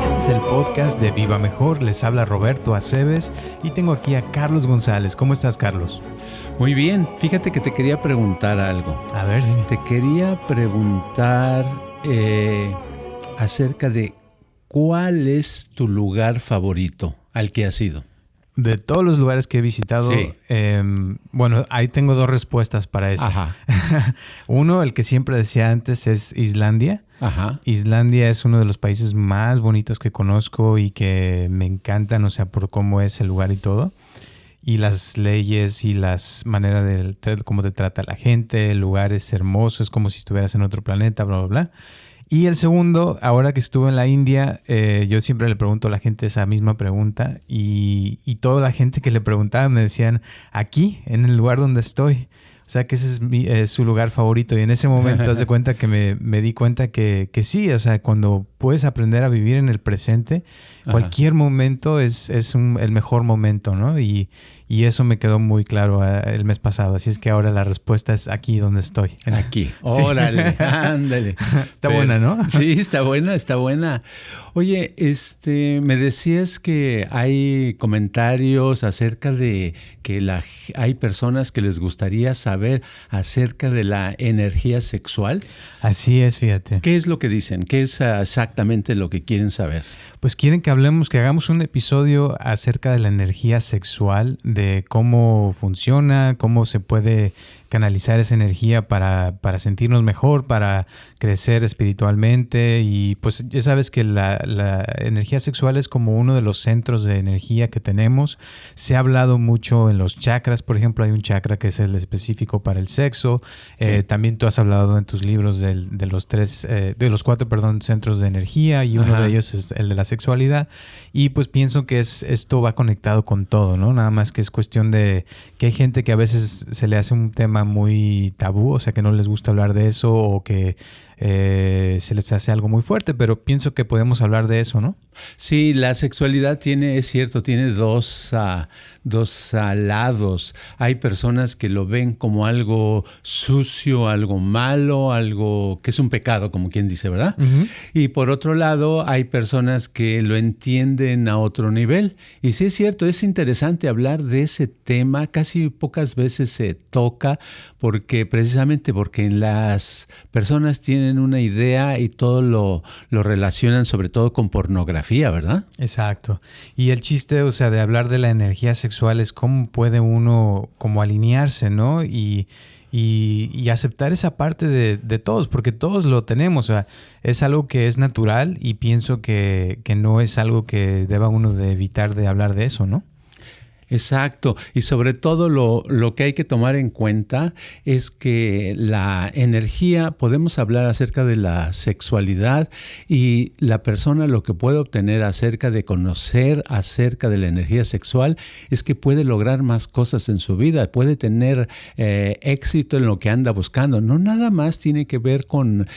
Este es el podcast de Viva Mejor. Les habla Roberto Aceves y tengo aquí a Carlos González. ¿Cómo estás, Carlos? Muy bien. Fíjate que te quería preguntar algo. A ver, dime. Te quería preguntar acerca de cuál es tu lugar favorito al que has ido. De todos los lugares que he visitado, Sí. Bueno, ahí tengo dos respuestas para eso. Ajá. Uno, el que siempre decía antes, es Islandia. Ajá. Islandia es uno de los países más bonitos que conozco y que me encantan, o sea, por cómo es el lugar y todo. Y las leyes y las maneras de cómo te trata la gente, el lugar es hermoso, es como si estuvieras en otro planeta, bla, bla, bla. Y el segundo, ahora que estuve en la India, yo siempre le pregunto a la gente esa misma pregunta y toda la gente que le preguntaba me decían, aquí, en el lugar donde estoy. O sea, que ese es su lugar favorito. Y en ese momento, haz de cuenta que me di cuenta que sí, o sea, cuando puedes aprender a vivir en el presente, cualquier momento es el mejor momento, ¿no? Y eso me quedó muy claro el mes pasado. Así es que ahora la respuesta es aquí donde estoy. Aquí. Sí. Órale, ándale. Está buena, ¿no? Sí, está buena, está buena. Oye, me decías que hay comentarios acerca de que hay personas que les gustaría saber acerca de la energía sexual. Así es, fíjate. ¿Qué es lo que dicen? ¿Qué es exactamente lo que quieren saber? Pues quieren que hagamos un episodio acerca de la energía sexual, de cómo funciona, cómo se puede canalizar esa energía para sentirnos mejor, para crecer espiritualmente. Y pues ya sabes que la energía sexual es como uno de los centros de energía que tenemos. Se ha hablado mucho en los chakras, por ejemplo, hay un chakra que es el específico para el sexo. Sí. También tú has hablado en tus libros de los cuatro centros de energía y uno de ellos es el de la sexualidad. Y pues pienso que esto va conectado con todo, ¿no? Nada más que es cuestión de que hay gente que a veces se le hace un tema muy tabú, o sea, que no les gusta hablar de eso o que se les hace algo muy fuerte, pero pienso que podemos hablar de eso, ¿no? Sí, la sexualidad es cierto, tiene dos lados. Hay personas que lo ven como algo sucio, algo malo, algo que es un pecado, como quien dice, ¿verdad? Uh-huh. Y por otro lado, hay personas que lo entienden a otro nivel. Y sí es cierto, es interesante hablar de ese tema. Casi pocas veces se toca precisamente porque las personas tienen una idea y todo lo relacionan sobre todo con pornografía, ¿verdad? Exacto. Y el chiste, o sea, de hablar de la energía sexual es cómo puede uno como alinearse, ¿no? Y aceptar esa parte de todos, porque todos lo tenemos. O sea, es algo que es natural y pienso que no es algo que deba uno de evitar de hablar de eso, ¿no? Exacto. Y sobre todo lo que hay que tomar en cuenta es que la energía, podemos hablar acerca de la sexualidad y la persona lo que puede obtener acerca de conocer acerca de la energía sexual es que puede lograr más cosas en su vida, puede tener éxito en lo que anda buscando. No nada más tiene que ver con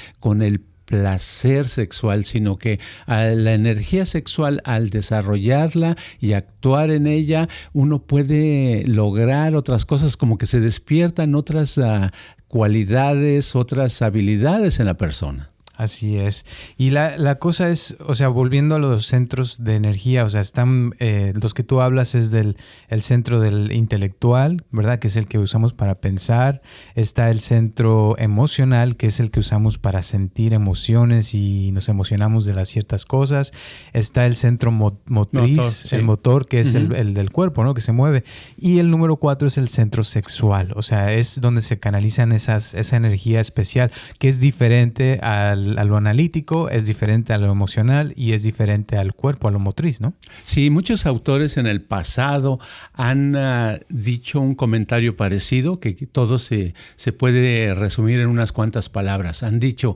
el placer sexual, sino que la energía sexual, al desarrollarla y actuar en ella, uno puede lograr otras cosas, como que se despiertan otras cualidades, otras habilidades en la persona. Así es. Y la cosa es, o sea, volviendo a los centros de energía, o sea, están los que tú hablas es el centro del intelectual, ¿verdad? Que es el que usamos para pensar. Está el centro emocional, que es el que usamos para sentir emociones y nos emocionamos de las ciertas cosas. Está el centro motriz, sí. El motor, que es el del cuerpo, ¿no? Que se mueve. Y el número 4 es el centro sexual, o sea, es donde se canalizan esa energía especial, que es diferente a lo analítico, es diferente a lo emocional y es diferente al cuerpo, a lo motriz, ¿no? Sí, muchos autores en el pasado han dicho un comentario parecido, que todo se puede resumir en unas cuantas palabras. Han dicho,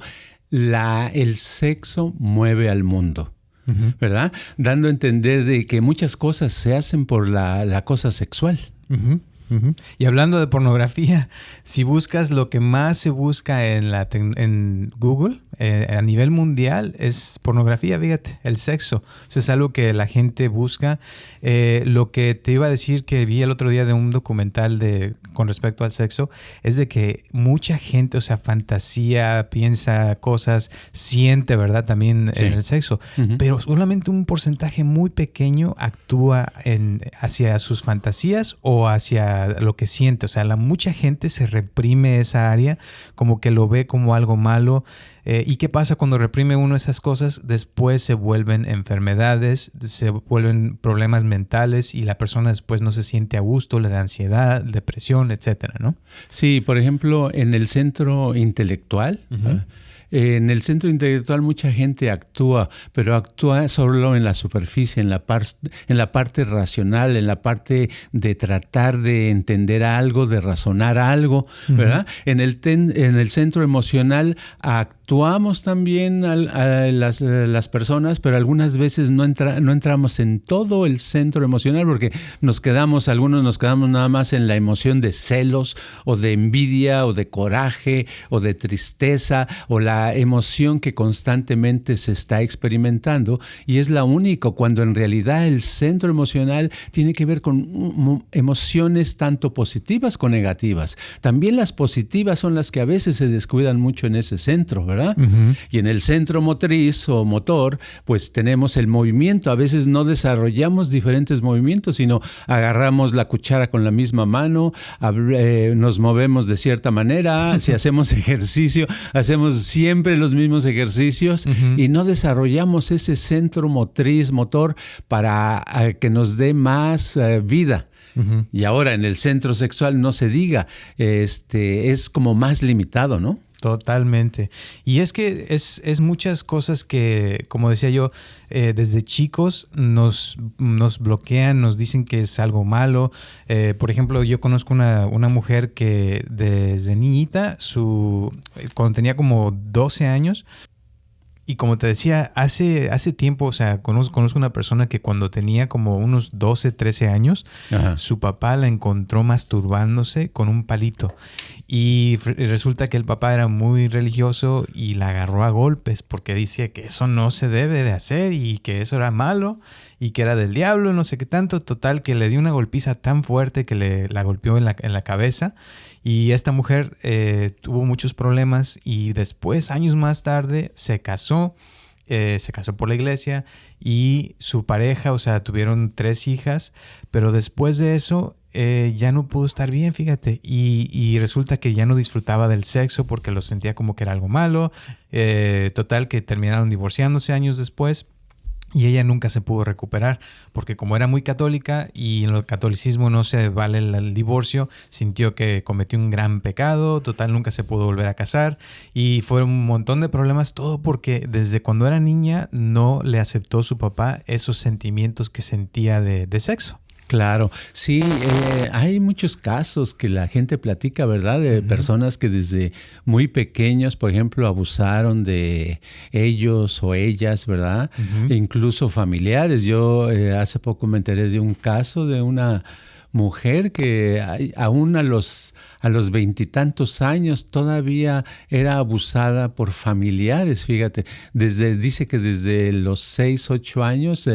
el sexo mueve al mundo. Uh-huh. ¿Verdad? Dando a entender de que muchas cosas se hacen por la cosa sexual. Uh-huh. Uh-huh. Y hablando de pornografía, si buscas lo que más se busca en Google a nivel mundial es pornografía, fíjate, el sexo. Eso es algo que la gente busca. Lo que te iba a decir que vi el otro día de un documental con respecto al sexo es de que mucha gente, o sea, fantasía, piensa cosas, siente, ¿verdad? También en el sexo. Uh-huh. Pero solamente un porcentaje muy pequeño actúa hacia sus fantasías o hacia lo que siente. O sea, mucha gente se reprime esa área, como que lo ve como algo malo. ¿Y qué pasa cuando reprime uno esas cosas? Después se vuelven enfermedades, se vuelven problemas mentales y la persona después no se siente a gusto, le da ansiedad, depresión, etcétera, ¿no? Sí, por ejemplo, en el centro intelectual, uh-huh. En el centro intelectual mucha gente actúa, pero actúa solo en la superficie, en la parte racional, en la parte de tratar de entender algo, de razonar algo, ¿verdad? Uh-huh. En el centro emocional actuamos también las personas, pero algunas veces no entramos en todo el centro emocional porque algunos nos quedamos nada más en la emoción de celos o de envidia o de coraje o de tristeza o la emoción que constantemente se está experimentando y es la única, cuando en realidad el centro emocional tiene que ver con emociones tanto positivas como negativas. También las positivas son las que a veces se descuidan mucho en ese centro, ¿verdad? Uh-huh. Y en el centro motriz o motor, pues tenemos el movimiento. A veces no desarrollamos diferentes movimientos, sino agarramos la cuchara con la misma mano, nos movemos de cierta manera, si hacemos ejercicio, hacemos siempre los mismos ejercicios uh-huh. y no desarrollamos ese centro motor para que nos dé más vida. Uh-huh. Y ahora en el centro sexual no se diga, es como más limitado, ¿no? Totalmente. Y es que es muchas cosas que, como decía yo, desde chicos nos bloquean, nos dicen que es algo malo. Por ejemplo, yo conozco una mujer que desde niñita, cuando tenía como 12 años, y como te decía, hace tiempo, o sea, conozco una persona que cuando tenía como unos 12, 13 años, ajá, su papá la encontró masturbándose con un palito. Y resulta que el papá era muy religioso y la agarró a golpes porque decía que eso no se debe de hacer y que eso era malo y que era del diablo, no sé qué tanto. Total, que le dio una golpiza tan fuerte que la golpeó en la cabeza. Y esta mujer tuvo muchos problemas y después, años más tarde, se casó por la iglesia y su pareja, o sea, tuvieron 3 hijas, pero después de eso ya no pudo estar bien, fíjate, y resulta que ya no disfrutaba del sexo porque lo sentía como que era algo malo. Total, que terminaron divorciándose años después. Y ella nunca se pudo recuperar porque como era muy católica y en el catolicismo no se vale el divorcio, sintió que cometió un gran pecado, total nunca se pudo volver a casar y fueron un montón de problemas, todo porque desde cuando era niña no le aceptó su papá esos sentimientos que sentía de sexo. Claro, sí, hay muchos casos que la gente platica, ¿verdad? De uh-huh. personas que desde muy pequeños, por ejemplo, abusaron de ellos o ellas, ¿verdad? Uh-huh. E incluso familiares. Yo hace poco me enteré de un caso de una mujer que aún a los 20 años todavía era abusada por familiares, fíjate. Dice que desde los 6, 8 años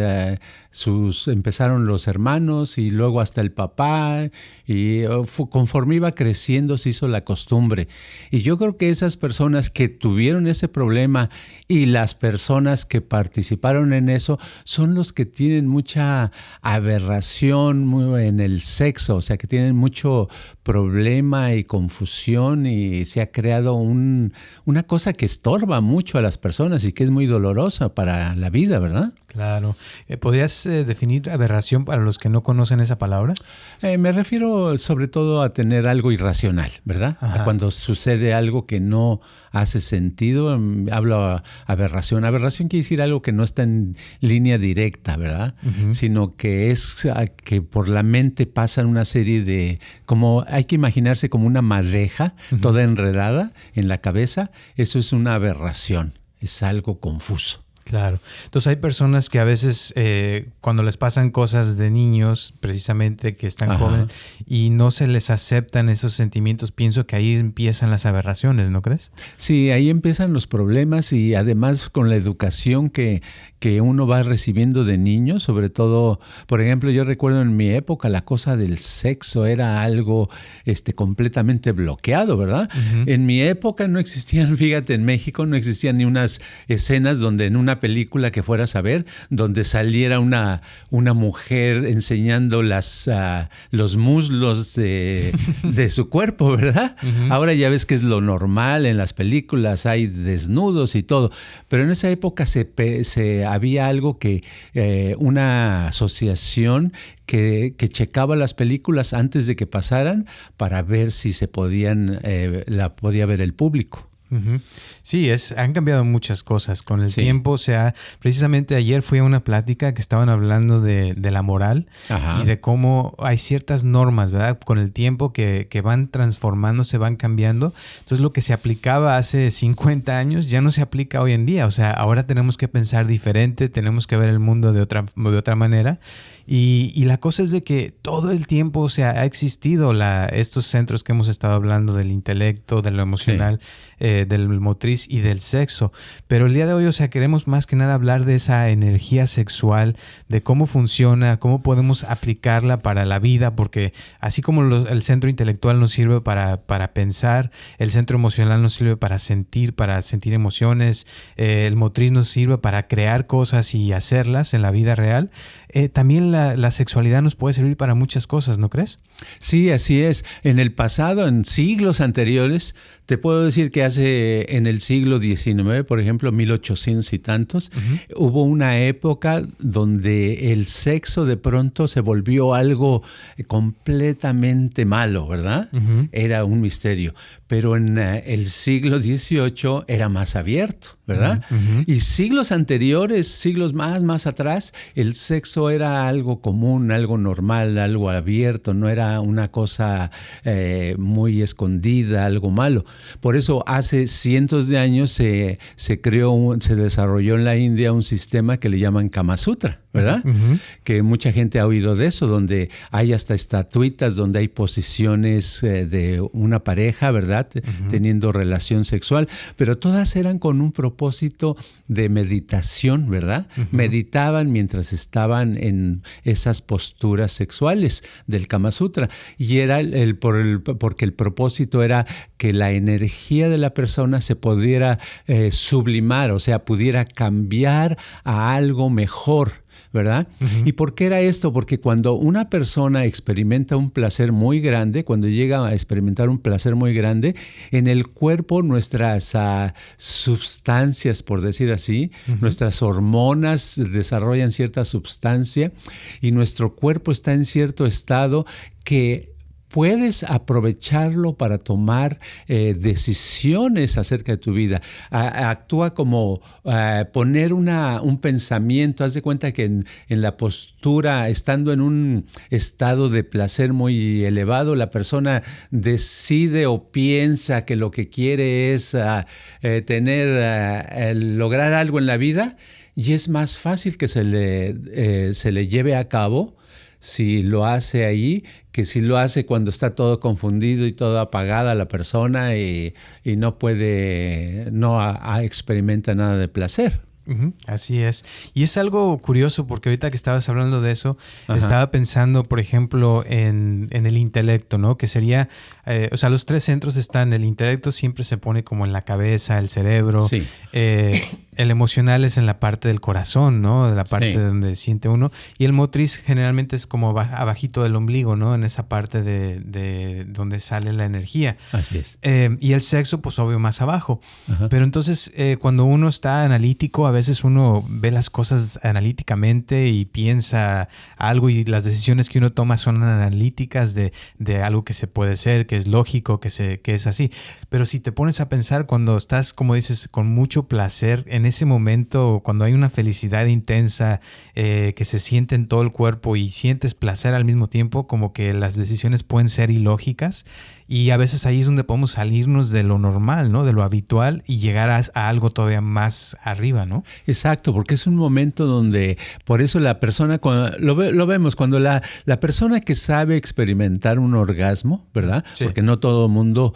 empezaron los hermanos y luego hasta el papá y conforme iba creciendo se hizo la costumbre. Y yo creo que esas personas que tuvieron ese problema y las personas que participaron en eso son los que tienen mucha aberración en el sexo, o sea que tienen mucho problema y confusión y se ha creado una cosa que estorba mucho a las personas y que es muy dolorosa para la vida, ¿verdad? Claro. ¿Podrías definir aberración para los que no conocen esa palabra? Me refiero sobre todo a tener algo irracional, ¿verdad? Ajá. Cuando sucede algo que no hace sentido, hablo aberración. Aberración quiere decir algo que no está en línea directa, ¿verdad? Uh-huh. Sino que es que por la mente pasan una serie de, como hay que imaginarse como una madeja, uh-huh, toda enredada en la cabeza. Eso es una aberración, es algo confuso. Claro. Entonces hay personas que a veces cuando les pasan cosas de niños, precisamente que están jóvenes, y no se les aceptan esos sentimientos, pienso que ahí empiezan las aberraciones, ¿no crees? Sí, ahí empiezan los problemas y además con la educación que uno va recibiendo de niño, sobre todo, por ejemplo, yo recuerdo en mi época la cosa del sexo era algo completamente bloqueado, ¿verdad? Uh-huh. En mi época no existían, fíjate, en México no existían ni unas escenas donde en una película que fueras a ver, donde saliera una mujer enseñando los muslos de su cuerpo, ¿verdad? Uh-huh. Ahora ya ves que es lo normal en las películas, hay desnudos y todo, pero en esa época había algo que una asociación que checaba las películas antes de que pasaran para ver si se podía ver el público. Uh-huh. Sí, han cambiado muchas cosas con el tiempo. O sea, precisamente ayer fui a una plática que estaban hablando de la moral. Ajá. Y de cómo hay ciertas normas, ¿verdad? Con el tiempo que van transformándose, van cambiando. Entonces, lo que se aplicaba hace 50 años ya no se aplica hoy en día. O sea, ahora tenemos que pensar diferente, tenemos que ver el mundo de otra manera. Y la cosa es de que todo el tiempo, o sea, ha existido estos centros que hemos estado hablando del intelecto, de lo emocional, del motriz y del sexo. Pero el día de hoy, o sea, queremos más que nada hablar de esa energía sexual, de cómo funciona, cómo podemos aplicarla para la vida, porque así como el centro intelectual nos sirve para pensar, el centro emocional nos sirve para sentir emociones, el motriz nos sirve para crear cosas y hacerlas en la vida real. También la sexualidad nos puede servir para muchas cosas, ¿no crees? Sí, así es. En el pasado, en siglos anteriores, te puedo decir que en el siglo XIX, por ejemplo, 1800 y tantos, uh-huh, hubo una época donde el sexo de pronto se volvió algo completamente malo, ¿verdad? Uh-huh. Era un misterio. Pero en el siglo XVIII era más abierto, ¿verdad? Uh-huh. Y siglos anteriores, siglos más atrás, el sexo era algo común, algo normal, algo abierto, no era una cosa muy escondida, algo malo. Por eso hace cientos de años se desarrolló en la India un sistema que le llaman Kama Sutra, ¿verdad? Uh-huh. Que mucha gente ha oído de eso, donde hay hasta estatuitas, donde hay posiciones de una pareja, ¿verdad? Uh-huh. Teniendo relación sexual, pero todas eran con un propósito de meditación, ¿verdad? Uh-huh. Meditaban mientras estaban en esas posturas sexuales del Kama Sutra. Y era porque el propósito era que la energía de la persona se pudiera sublimar, o sea, pudiera cambiar a algo mejor, ¿verdad? Uh-huh. ¿Y por qué era esto? Porque cuando una persona experimenta un placer muy grande, cuando llega a experimentar un placer muy grande, en el cuerpo nuestras sustancias, por decir así, uh-huh, nuestras hormonas desarrollan cierta sustancia y nuestro cuerpo está en cierto estado que puedes aprovecharlo para tomar decisiones acerca de tu vida. Actúa como poner un pensamiento. Haz de cuenta que en la postura, estando en un estado de placer muy elevado, la persona decide o piensa que lo que quiere es lograr algo en la vida, y es más fácil que se le lleve a cabo si lo hace ahí, que si lo hace cuando está todo confundido y todo apagada la persona y no experimenta nada de placer. Uh-huh, así es. Y es algo curioso porque ahorita que estabas hablando de eso, ajá, estaba pensando, por ejemplo, en el intelecto, ¿no? Que sería, o sea, los tres centros están, el intelecto siempre se pone como en la cabeza, el cerebro, sí. El emocional es en la parte del corazón, ¿no? De la parte, sí, donde siente uno. Y el motriz generalmente es como abajito del ombligo, ¿no? En esa parte de donde sale la energía. Así es. Y el sexo, pues obvio, más abajo. Ajá. Pero entonces, cuando uno está analítico, a veces uno ve las cosas analíticamente y piensa algo, y las decisiones que uno toma son analíticas de algo que se puede ser, que es lógico, que es así. Pero si te pones a pensar, cuando estás, como dices, con mucho placer, en ese momento, cuando hay una felicidad intensa que se siente en todo el cuerpo y sientes placer al mismo tiempo, como que las decisiones pueden ser ilógicas. Y a veces ahí es donde podemos salirnos de lo normal, ¿no? De lo habitual y llegar a algo todavía más arriba, ¿no? Exacto, porque es un momento donde, por eso la persona, lo vemos, cuando la persona que sabe experimentar un orgasmo, ¿verdad? Sí. Porque no todo el mundo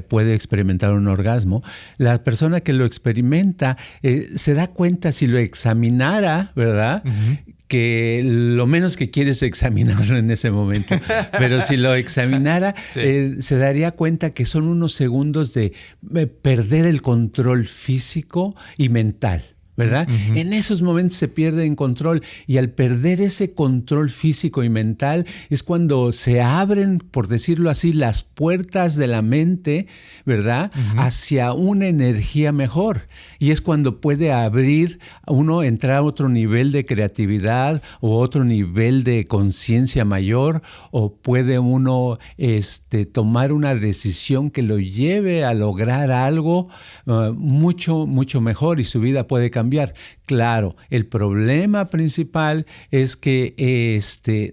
puede experimentar un orgasmo. La persona que lo experimenta se da cuenta, si lo examinara, ¿verdad? Uh-huh. Que lo menos que quiere es examinarlo en ese momento. Pero si lo examinara, sí. Se daría cuenta que son unos segundos de perder el control físico y mental, ¿verdad? Uh-huh. En esos momentos se pierde el control, y al perder ese control físico y mental es cuando se abren, por decirlo así, las puertas de la mente, ¿verdad? Uh-huh. Hacia una energía mejor. Y es cuando puede abrir uno, entrar a otro nivel de creatividad o otro nivel de conciencia mayor, o puede uno tomar una decisión que lo lleve a lograr algo mucho, mucho mejor, y su vida puede cambiar. Claro, el problema principal es que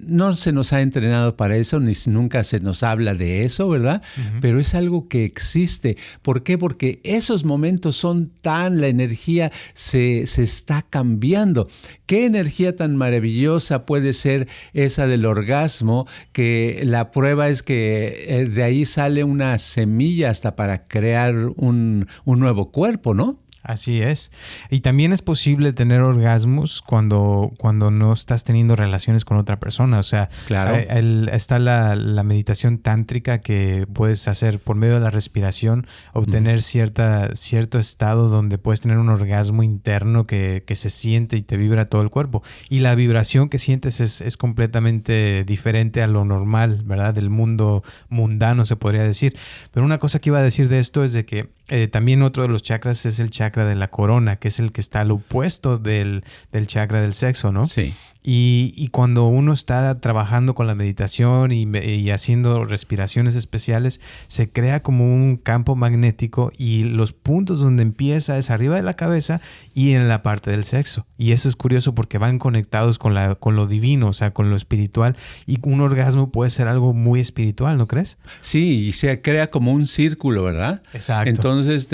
no se nos ha entrenado para eso, ni nunca se nos habla de eso, ¿verdad? Uh-huh. Pero es algo que existe. ¿Por qué? Porque esos momentos son la energía se está cambiando. ¿Qué energía tan maravillosa puede ser esa del orgasmo? Que la prueba es que de ahí sale una semilla hasta para crear un nuevo cuerpo, ¿no? Así es. Y también es posible tener orgasmos cuando no estás teniendo relaciones con otra persona. O sea, claro. Está la meditación tántrica que puedes hacer por medio de la respiración, obtener cierto estado donde puedes tener un orgasmo interno que se siente y te vibra todo el cuerpo. Y la vibración que sientes es completamente diferente a lo normal, ¿verdad? Del mundo mundano, se podría decir. Pero una cosa que iba a decir de esto es de que también otro de los chakras es el chakra de la corona, que es el que está al opuesto del chakra del sexo, ¿no? Sí. Y cuando uno está trabajando con la meditación y haciendo respiraciones especiales, se crea como un campo magnético, y los puntos donde empieza es arriba de la cabeza y en la parte del sexo. Y eso es curioso porque van conectados con lo divino, o sea, con lo espiritual, y un orgasmo puede ser algo muy espiritual, ¿no crees? Sí, y se crea como un círculo, ¿verdad? Exacto. Entonces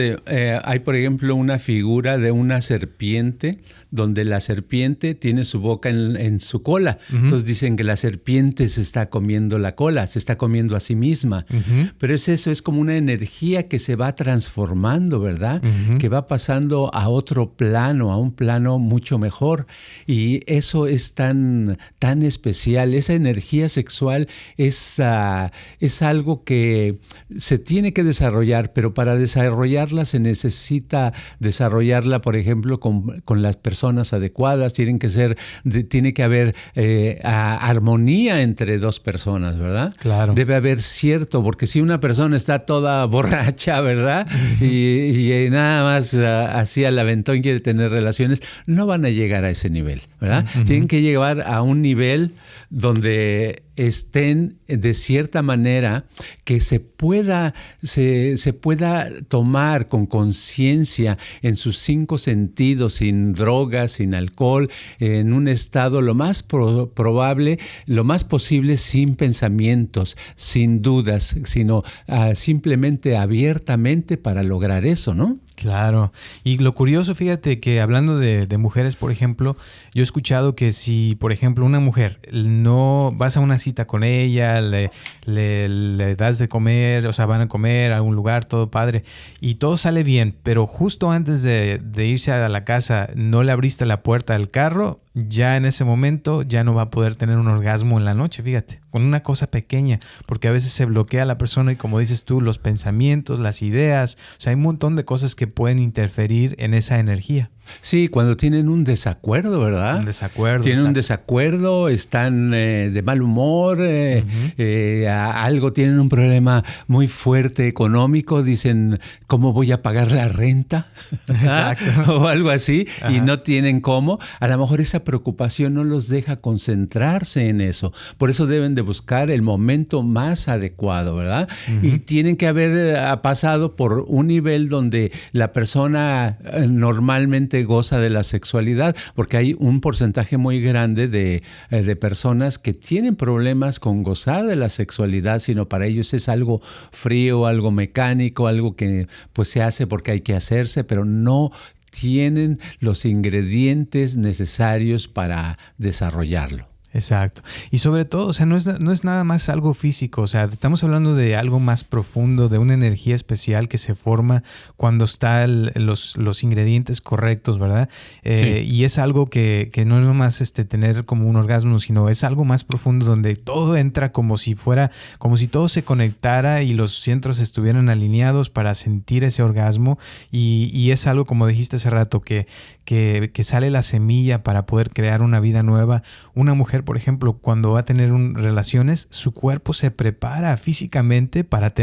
hay, por ejemplo, una figura de una serpiente, donde la serpiente tiene su boca en su cola. Uh-huh. Entonces dicen que la serpiente se está comiendo la cola, se está comiendo a sí misma. Uh-huh. Pero es como una energía que se va transformando, ¿verdad? Uh-huh. Que va pasando a otro plano, a un plano mucho mejor. Y eso es tan especial. Esa energía sexual es algo que se tiene que desarrollar, pero para desarrollarla se necesita desarrollarla, por ejemplo, con las personas adecuadas. Tiene que haber armonía entre dos personas, ¿verdad? Claro. Debe haber porque si una persona está toda borracha, ¿verdad? y nada más así al aventón quiere tener relaciones, no van a llegar a ese nivel, ¿verdad? Uh-huh. Tienen que llegar a un nivel donde estén de cierta manera que se pueda tomar con conciencia en sus 5 sentidos, sin drogas, sin alcohol, en un estado lo más probable, lo más posible, sin pensamientos, sin dudas, sino simplemente abiertamente para lograr eso, ¿no? Claro. Y lo curioso, fíjate que hablando de mujeres, por ejemplo, yo he escuchado que si, por ejemplo, una mujer no vas a una cita con ella, le das de comer, o sea, van a comer a algún lugar, todo padre, y todo sale bien, pero justo antes de irse a la casa no le abriste la puerta del carro, ya en ese momento ya no va a poder tener un orgasmo en la noche, fíjate, con una cosa pequeña, porque a veces se bloquea la persona y, como dices tú, los pensamientos, las ideas, o sea, hay un montón de cosas que pueden interferir en esa energía. Sí, cuando tienen un desacuerdo, ¿verdad? Un desacuerdo. Tienen un desacuerdo, están de mal humor, tienen un problema muy fuerte económico, dicen, ¿cómo voy a pagar la renta? Exacto. O algo así, Ajá. Y no tienen cómo. A lo mejor esa preocupación no los deja concentrarse en eso. Por eso deben de buscar el momento más adecuado, ¿verdad? Uh-huh. Y tienen que haber pasado por un nivel donde la persona normalmente gente goza de la sexualidad, porque hay un porcentaje muy grande de personas que tienen problemas con gozar de la sexualidad, sino para ellos es algo frío, algo mecánico, algo que pues se hace porque hay que hacerse, pero no tienen los ingredientes necesarios para desarrollarlo. Exacto. Y sobre todo, o sea, no es nada más algo físico, o sea, estamos hablando de algo más profundo, de una energía especial que se forma cuando están los ingredientes correctos, ¿verdad? Sí. Y es algo que no es nomás tener como un orgasmo, sino es algo más profundo donde todo entra como si todo se conectara y los centros estuvieran alineados para sentir ese orgasmo y es algo, como dijiste hace rato, que sale la semilla para poder crear una vida nueva. Una mujer, por ejemplo, cuando va a tener relaciones, su cuerpo se prepara físicamente para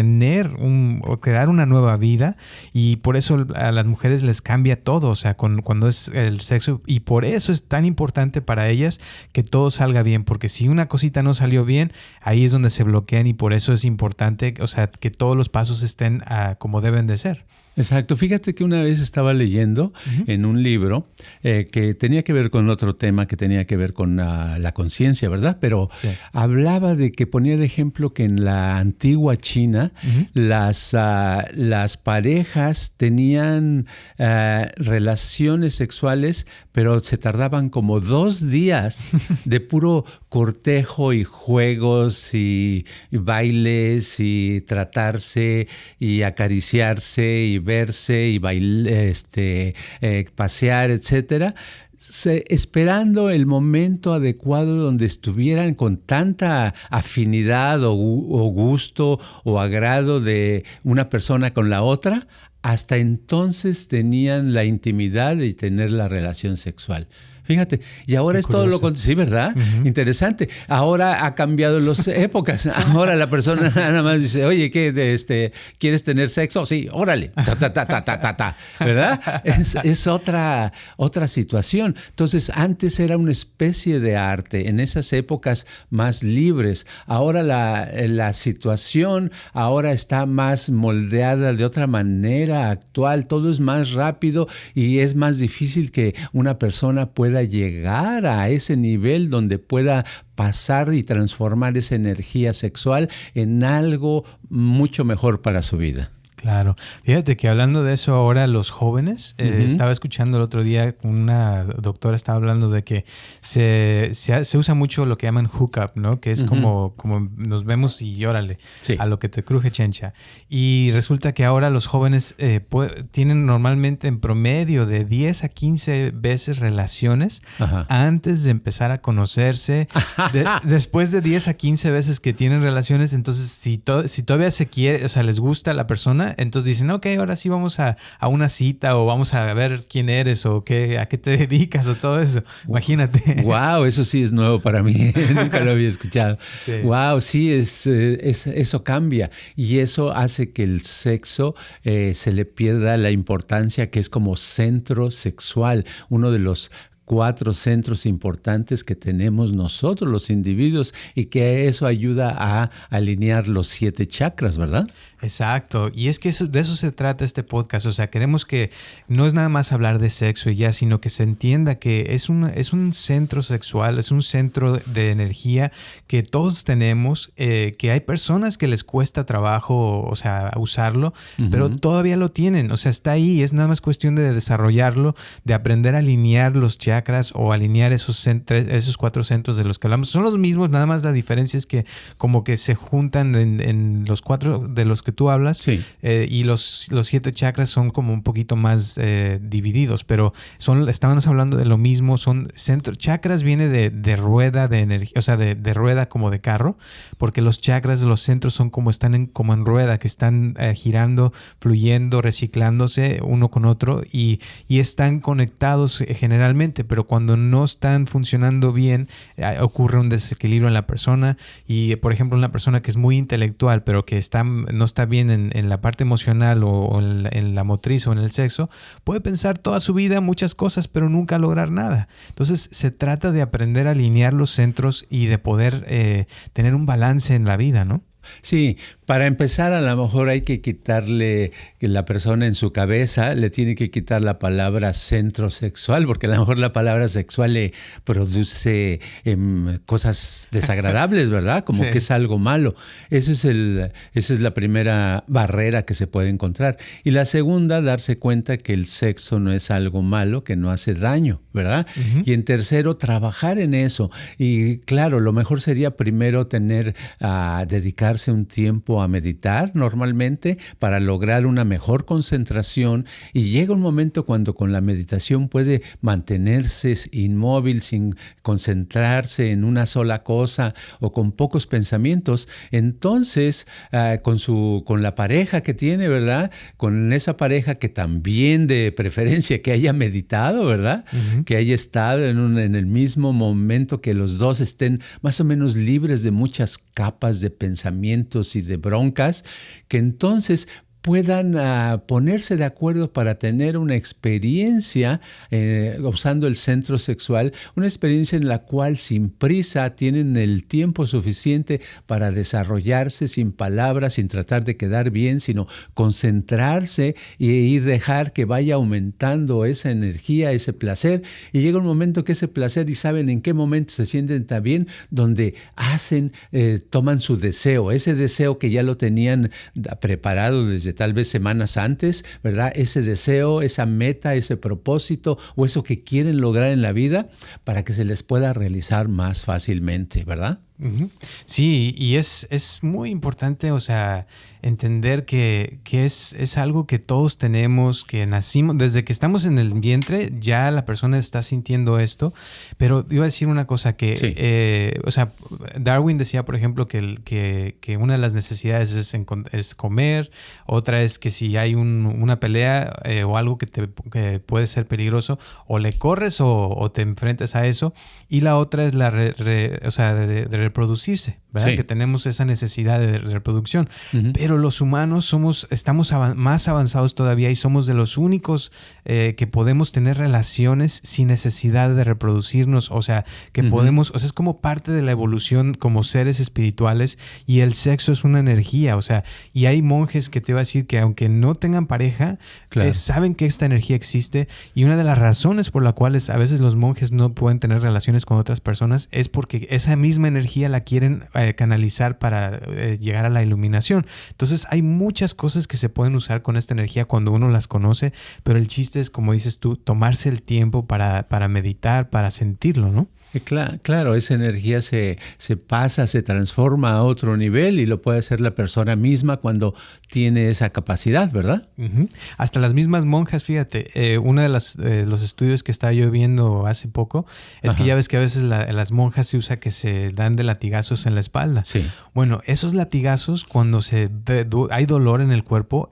o crear una nueva vida y por eso a las mujeres les cambia todo, o sea, cuando es el sexo, y por eso es tan importante para ellas que todo salga bien, porque si una cosita no salió bien, ahí es donde se bloquean y por eso es importante, o sea, que todos los pasos estén como deben de ser. Exacto. Fíjate que una vez estaba leyendo en un libro que tenía que ver con otro tema, que tenía que ver con la conciencia, ¿verdad? Pero sí, hablaba de que ponía de ejemplo que en la antigua China las parejas tenían relaciones sexuales, pero se tardaban como 2 días de puro cortejo y juegos y bailes y tratarse y acariciarse y verse y bailar, pasear, etcétera, esperando el momento adecuado donde estuvieran con tanta afinidad o gusto o agrado de una persona con la otra. Hasta entonces tenían la intimidad de tener la relación sexual. Fíjate, y ahora es todo lo contrario, sí, ¿verdad? Interesante. Ahora ha cambiado las épocas. Ahora la persona nada más dice, oye, ¿qué, ¿quieres tener sexo? Sí, órale, ¿verdad? Es otra situación. Entonces, antes era una especie de arte, en esas épocas más libres. Ahora la situación ahora está más moldeada de otra manera actual. Todo es más rápido y es más difícil que una persona pueda llegar a ese nivel donde pueda pasar y transformar esa energía sexual en algo mucho mejor para su vida. Claro. Fíjate que hablando de eso ahora, los jóvenes, estaba escuchando el otro día, una doctora estaba hablando de que se usa mucho lo que llaman hookup, ¿no? Que es como nos vemos y órale, sí, a lo que te cruje chencha. Y resulta que ahora los jóvenes tienen normalmente en promedio de 10 a 15 veces relaciones antes de empezar a conocerse. Después de 10 a 15 veces que tienen relaciones, entonces si todavía se quiere, o sea, les gusta la persona, entonces dicen, ok, ahora sí vamos a una cita o vamos a ver quién eres o a qué te dedicas o todo eso. Imagínate. Wow, eso sí es nuevo para mí. Nunca lo había escuchado. Sí. Wow, sí, eso cambia y eso hace que el sexo se le pierda la importancia que es como centro sexual, uno de los 4 centros importantes que tenemos nosotros los individuos y que eso ayuda a alinear los 7 chakras, ¿verdad? Exacto. Y es que de eso se trata este podcast. O sea, queremos que no es nada más hablar de sexo y ya, sino que se entienda que es un centro sexual, es un centro de energía que todos tenemos, que hay personas que les cuesta trabajo, o sea, usarlo, pero todavía lo tienen. O sea, está ahí. Es nada más cuestión de desarrollarlo, de aprender a alinear los chakras o alinear esos 4 centros de los que hablamos. Son los mismos, nada más la diferencia es que como que se juntan en los 4 de los que tú hablas, sí, y los 7 chakras son como un poquito más divididos, pero estábamos hablando de lo mismo, son chakras viene de rueda de energía, o sea, de rueda como de carro, porque los chakras de los centros son están como en rueda, que están girando, fluyendo, reciclándose uno con otro y están conectados generalmente, pero cuando no están funcionando bien, ocurre un desequilibrio en la persona y, por ejemplo, una persona que es muy intelectual, pero que no está bien en la parte emocional o en la motriz o en el sexo, puede pensar toda su vida muchas cosas, pero nunca lograr nada. Entonces, se trata de aprender a alinear los centros y de poder tener un balance en la vida, ¿no? Sí, para empezar a lo mejor hay que quitarle, que la persona en su cabeza le tiene que quitar la palabra centro sexual, porque a lo mejor la palabra sexual le produce cosas desagradables, ¿verdad? Como Sí. que es algo malo. Esa es la primera barrera que se puede encontrar. Y la segunda, darse cuenta que el sexo no es algo malo, que no hace daño, ¿verdad? Ujú. Y en tercero, trabajar en eso. Y claro, lo mejor sería primero dedicarse un tiempo a meditar normalmente para lograr una mejor concentración, y llega un momento cuando con la meditación puede mantenerse inmóvil sin concentrarse en una sola cosa o con pocos pensamientos. Entonces con la pareja que tiene, ¿verdad? Con esa pareja que también de preferencia que haya meditado, ¿verdad? Ujú. Que haya estado en el mismo momento, que los dos estén más o menos libres de muchas capas de pensamientos y de broncas, que entonces puedan ponerse de acuerdo para tener una experiencia usando el centro sexual, una experiencia en la cual sin prisa tienen el tiempo suficiente para desarrollarse sin palabras, sin tratar de quedar bien, sino concentrarse y dejar que vaya aumentando esa energía, ese placer, y llega un momento que ese placer, y saben en qué momento se sienten tan bien, donde toman su deseo, ese deseo que ya lo tenían preparado desde tal vez semanas antes, ¿verdad? Ese deseo, esa meta, ese propósito o eso que quieren lograr en la vida, para que se les pueda realizar más fácilmente, ¿verdad? Ujú. Sí, y es muy importante, o sea, entender que es algo que todos tenemos, que nacimos, desde que estamos en el vientre, ya la persona está sintiendo esto. Pero iba a decir una cosa que, Sí. o sea, Darwin decía, por ejemplo, que una de las necesidades es comer, otra es que si hay una pelea o algo que puede ser peligroso, o le corres o te enfrentas a eso, y la otra es o sea, de reproducirse, ¿verdad? Sí. Que tenemos esa necesidad de reproducción. Ujú. Pero los humanos estamos más avanzados todavía, y somos de los únicos que podemos tener relaciones sin necesidad de reproducirnos. O sea, que podemos, o sea, es como parte de la evolución como seres espirituales, y el sexo es una energía. O sea, y hay monjes que te va a decir que aunque no tengan pareja, Claro. saben que esta energía existe, y una de las razones por las cuales a veces los monjes no pueden tener relaciones con otras personas es porque esa misma energía la quieren canalizar para llegar a la iluminación. Entonces hay muchas cosas que se pueden usar con esta energía cuando uno las conoce, pero el chiste es, como dices tú, tomarse el tiempo para meditar, para sentirlo, ¿no? Claro, esa energía se pasa, se transforma a otro nivel, y lo puede hacer la persona misma cuando tiene esa capacidad, ¿verdad? Ujú. Hasta las mismas monjas, fíjate, uno de los estudios que estaba yo viendo hace poco es que Ajá. ya ves que a veces las monjas se usa que se dan de latigazos en la espalda. Sí. Bueno, esos latigazos, cuando hay dolor en el cuerpo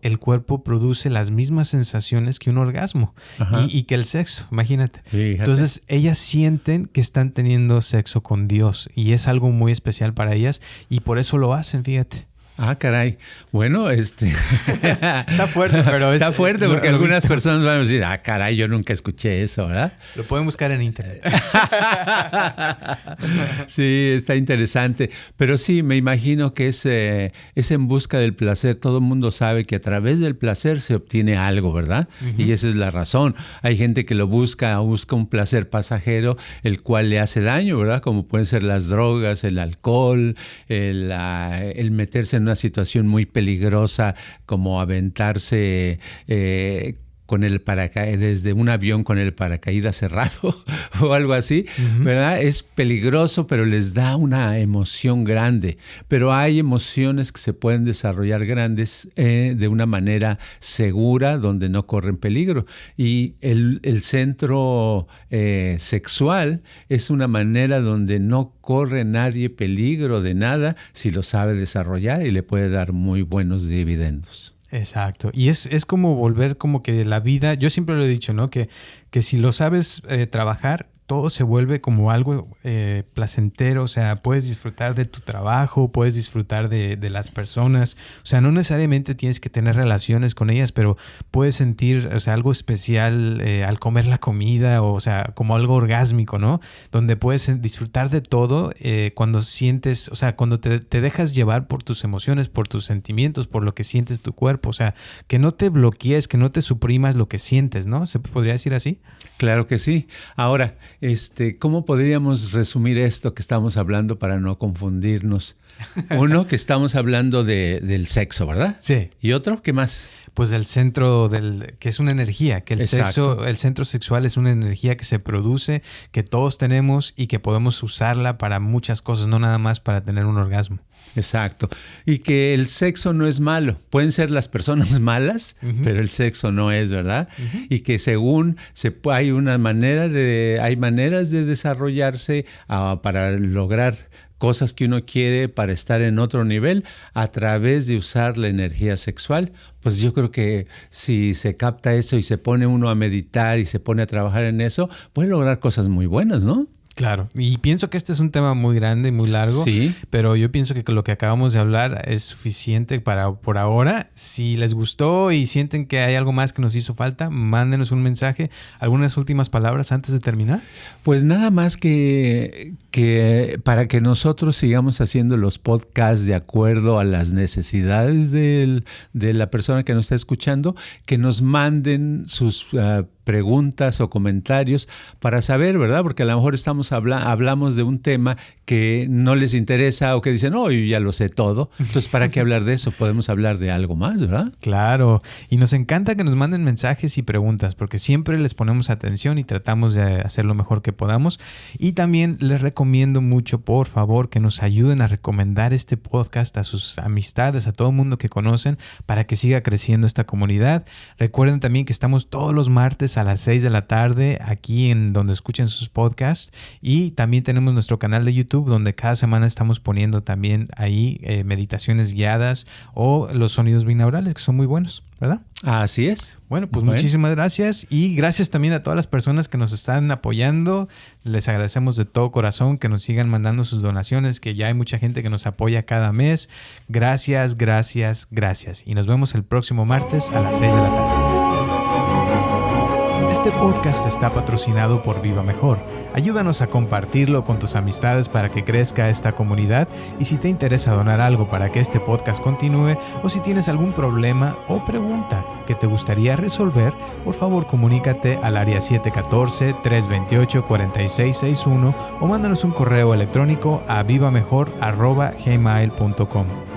produce las mismas sensaciones que un orgasmo Ajá. y que el sexo, imagínate. Fíjate. Entonces ellas sienten que están teniendo sexo con Dios, y es algo muy especial para ellas, y por eso lo hacen, fíjate. Ah, caray. Bueno, Está fuerte, pero está fuerte, porque lo he algunas visto. personas van a decir, ah, caray, yo nunca escuché eso, ¿verdad? Lo pueden buscar en internet. Sí, está interesante. Pero sí, me imagino que es en busca del placer. Todo el mundo sabe que a través del placer se obtiene algo, ¿verdad? Ujú. Y esa es la razón. Hay gente que lo busca un placer pasajero, el cual le hace daño, ¿verdad? Como pueden ser las drogas, el alcohol, el meterse en una situación muy peligrosa, como aventarse con el desde un avión con el paracaídas cerrado o algo así, ¿verdad? Es peligroso, pero les da una emoción grande. Pero hay emociones que se pueden desarrollar grandes de una manera segura, donde no corren peligro. Y el centro sexual es una manera donde no corre nadie peligro de nada si lo sabe desarrollar, y le puede dar muy buenos dividendos. Exacto. Y es como volver como que la vida, yo siempre lo he dicho, ¿no? Que si lo sabes trabajar, todo se vuelve como algo placentero. O sea, puedes disfrutar de tu trabajo, puedes disfrutar de las personas. O sea, no necesariamente tienes que tener relaciones con ellas, pero puedes sentir, o sea, algo especial al comer la comida, o sea, como algo orgásmico, ¿no? Donde puedes disfrutar de todo cuando sientes, o sea, cuando te dejas llevar por tus emociones, por tus sentimientos, por lo que sientes tu cuerpo. O sea, que no te bloquees, que no te suprimas lo que sientes, ¿no? ¿Se podría decir así? Claro que sí. Ahora, ¿cómo podríamos resumir esto que estamos hablando para no confundirnos? Uno, que estamos hablando del sexo, ¿verdad? Sí. ¿Y otro? ¿Qué más? Pues el centro que es una energía, que el centro sexual es una energía que se produce, que todos tenemos y que podemos usarla para muchas cosas, no nada más para tener un orgasmo. Exacto. Y que el sexo no es malo. Pueden ser las personas malas, pero el sexo no es, ¿verdad? Y que según hay maneras de desarrollarse para lograr cosas que uno quiere para estar en otro nivel a través de usar la energía sexual. Pues yo creo que si se capta eso y se pone uno a meditar y se pone a trabajar en eso, puede lograr cosas muy buenas, ¿no? Claro, y pienso que este es un tema muy grande y muy largo, sí, pero yo pienso que lo que acabamos de hablar es suficiente por ahora. Si les gustó y sienten que hay algo más que nos hizo falta, mándenos un mensaje. ¿Algunas últimas palabras antes de terminar? Pues nada más que para que nosotros sigamos haciendo los podcasts de acuerdo a las necesidades de la persona que nos está escuchando, que nos manden sus preguntas o comentarios para saber, ¿verdad? Porque a lo mejor hablamos de un tema que no les interesa o que dicen, yo ya lo sé todo. Entonces, ¿para qué hablar de eso? Podemos hablar de algo más, ¿verdad? Claro. Y nos encanta que nos manden mensajes y preguntas porque siempre les ponemos atención y tratamos de hacer lo mejor que podamos. Y también les recomiendo mucho, por favor, que nos ayuden a recomendar este podcast a sus amistades, a todo el mundo que conocen para que siga creciendo esta comunidad. Recuerden también que estamos todos los martes a las 6 de la tarde aquí en donde escuchen sus podcasts, y también tenemos nuestro canal de YouTube donde cada semana estamos poniendo también ahí meditaciones guiadas o los sonidos binaurales que son muy buenos, ¿verdad? Así es. Bueno, pues muchísimas gracias, y gracias también a todas las personas que nos están apoyando. Les agradecemos de todo corazón que nos sigan mandando sus donaciones, que ya hay mucha gente que nos apoya cada mes. Gracias, gracias, gracias. Y nos vemos el próximo martes a las 6 de la tarde. Este podcast está patrocinado por Viva Mejor. Ayúdanos a compartirlo con tus amistades para que crezca esta comunidad, y si te interesa donar algo para que este podcast continúe, o si tienes algún problema o pregunta que te gustaría resolver, por favor comunícate al área 714-328-4661 o mándanos un correo electrónico a vivamejor@gmail.com.